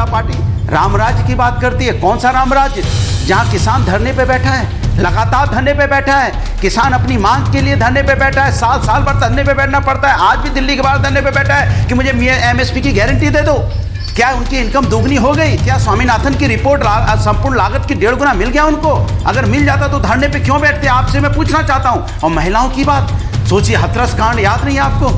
जनता party रामराज्य की बात करती है। कौन सा रामराज्य? जहां किसान धरने पे बैठा है, लगातार धरने पे बैठा है, किसान अपनी मांग के लिए धरने पे बैठा है, साल साल भर धरने पे बैठना पड़ता है। आज भी दिल्ली के बाहर धरने पे बैठा है कि मुझे MSP की गारंटी दे दो। क्या उनकी इनकम दोगुनी हो गई? क्या स्वामीनाथन की रिपोर्ट संपूर्ण लागत की 1.5 गुना मिल गया उनको? अगर मिल जाता तो धरने पे क्यों बैठते? आपसे मैं पूछना चाहता हूं। और महिलाओं की बात सोचिए, हाथरस कांड याद नहीं है आपको?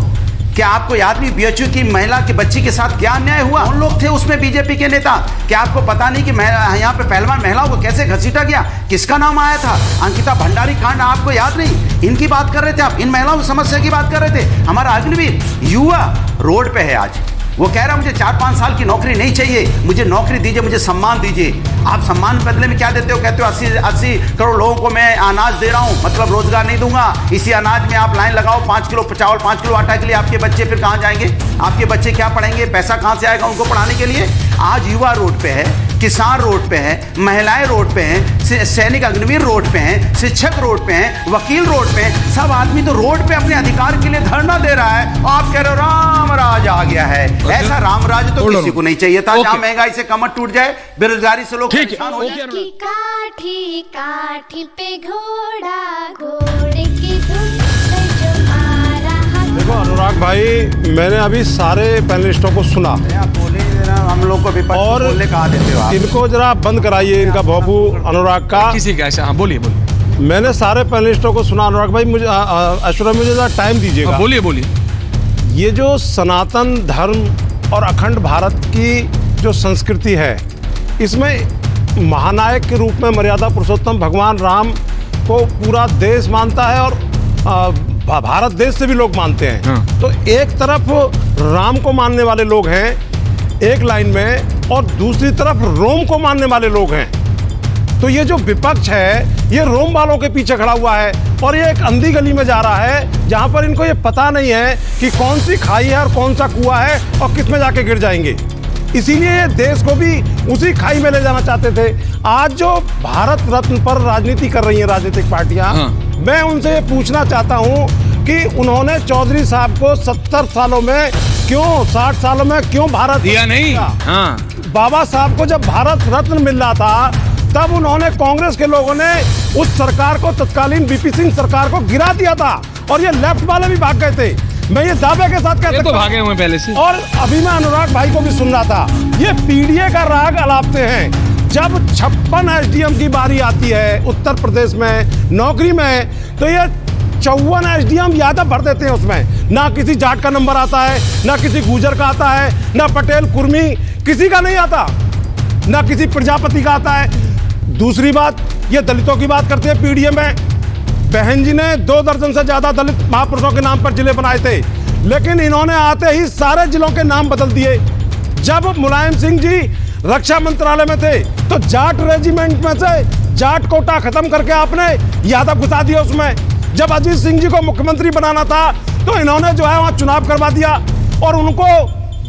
क्या आपको याद नहीं BHU की महिला के बच्ची के साथ क्या अन्याय हुआ? उन लोग थे उसमें बीजेपी के नेता। क्या आपको पता नहीं कि यहाँ पे पहलवान महिलाओं को कैसे घसीटा गया? किसका नाम आया था? अंकिता भंडारी कांड आपको याद नहीं? इनकी बात कर रहे थे आप, इन महिलाओं की समस्या की बात कर रहे थे। हमारा अग्निवीर युवा रोड पे है आज, वो कह रहा है मुझे 4-5 साल की नौकरी नहीं चाहिए, मुझे नौकरी दीजिए, मुझे सम्मान दीजिए। आप सम्मान बदले में क्या देते हो? कहते हो 80 करोड़ लोगों को मैं अनाज दे रहा हूं, मतलब रोजगार नहीं दूंगा। इसी अनाज में आप लाइन लगाओ, 5 किलो चावल, 5 किलो आटा के लिए आपके बच्चे फिर कहां जाएंगे? आपके बच्चे क्या पढ़ेंगे? पैसा कहां से आएगा उनको पढ़ाने के लिए? आज युवा रोड पे है, किसान रोड पे है, महिलाएं रोड पे हैं, सैनिक अग्निवीर रोड पे हैं, शिक्षक रोड पे हैं, वकील रोड पे हैं। सब आदमी तो रोड पे अपने अधिकार के लिए धरना दे रहा है और आप कह रहे हो राम राज आ गया है। ऐसा राम राज तो किसी को नहीं चाहिए था। जहां महंगाई से कमर टूट जाए, बेरोजगारी से लोग परेशान हो जाए। काठी काठी पे घोड़ा, घोड़े की धुन पे जो आ रहा। देखो अनुराग भाई, मैंने अभी सारे पैनलिस्टों को सुना। आप बोले हम लोग को भी और बोलने कहा देते हो आप। इनको जरा बंद कराइए, इनका भोपू अनुराग का। किसी का ऐसा? हाँ बोलिए बोलिए। मैंने सारे पैनलिस्टों को सुना। अनुराग भाई मुझे ऐश्वर्या, मुझे जरा टाइम दीजिएगा। बोलिए बोलिए। ये जो सनातन धर्म और अखंड भारत की जो संस्कृति है, इसमें महानायक के रूप में मर्यादा पुरुषोत्तम भगवान राम को पूरा देश मानता है और भारत देश से भी लोग मानते हैं। हाँ। तो एक तरफ राम को मानने वाले लोग हैं एक लाइन में, और दूसरी तरफ रोम को मानने वाले लोग हैं। तो ये जो विपक्ष है ये रोम वालों के पीछे खड़ा हुआ है और ये एक अंधी गली में जा रहा है जहां पर इनको ये पता नहीं है कि कौन सी खाई है और कौन सा कुआं है और किस में जाके गिर जाएंगे। इसीलिए ये देश को भी उसी खाई में ले जाना चाहते थे। आज जो भारत रत्न पर राजनीति कर रही हैं राजनीतिक पार्टियां, मैं उनसे ये पूछना चाहता हूं कि उन्होंने चौधरी साहब को 70 सालों में क्यों, 60 सालों में क्यों भारत दिया नहीं? हाँ। बाबा साहब को जब भारत रत्न मिल रहा था तब उन्होंने, कांग्रेस के लोगों ने उस सरकार को, तत्कालीन VP सिंह सरकार को गिरा दिया था और ये लेफ्ट वाले भी भाग गए थे। मैं ये दावे के साथ कहता हूं, तो भागे हुए पहले से। और अभी मैं अनुराग भाई को भी सुन रहा था, ये PDA का राग अलापते हैं। जब 56 SDM की बारी आती है उत्तर प्रदेश में नौकरी में, तो ये 54 SDM यादव भर देते हैं उसमें। ना किसी जाट का नंबर आता है, ना किसी गुर्जर का आता है, ना पटेल कुर्मी किसी का नहीं आता, ना किसी प्रजापति का आता है। दूसरी बात, ये दलितों की बात करते हैं PDA में। बहन जी ने 2 दर्जन से ज्यादा दलित महापुरुषों के नाम पर जिले बनाए थे, लेकिन इन्होंने आते ही सारे जिलों के नाम बदल दिए। जब मुलायम सिंह जी रक्षा मंत्रालय में थे तो जाट रेजिमेंट में से जाट कोटा खत्म करके आपने यादव घुसा दिया उसमें। जब अजीत सिंह जी को मुख्यमंत्री बनाना था तो इन्होंने जो है वहां चुनाव करवा दिया और उनको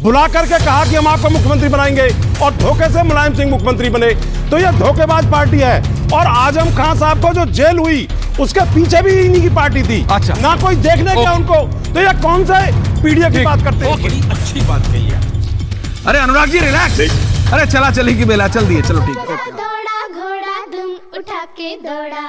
बुला करके कहा कि हम आपको मुख्यमंत्री बनाएंगे, और धोखे से मुलायम सिंह मुख्यमंत्री बने। तो ये धोखेबाज पार्टी है। और आजम खान साहब को जो जेल हुई उसके पीछे भी इन्हीं की पार्टी थी। अच्छा। ना कोई देखने गया उनको। तो ये कौन से PDA की बात करते हैं? बड़ी अच्छी बात कही है। अरे अनुराग जी रिलैक्स। अरे चला चली की बेला चल दिए, चलो ठीक है। दौड़ा घोड़ा दुम उठा के दौड़ा।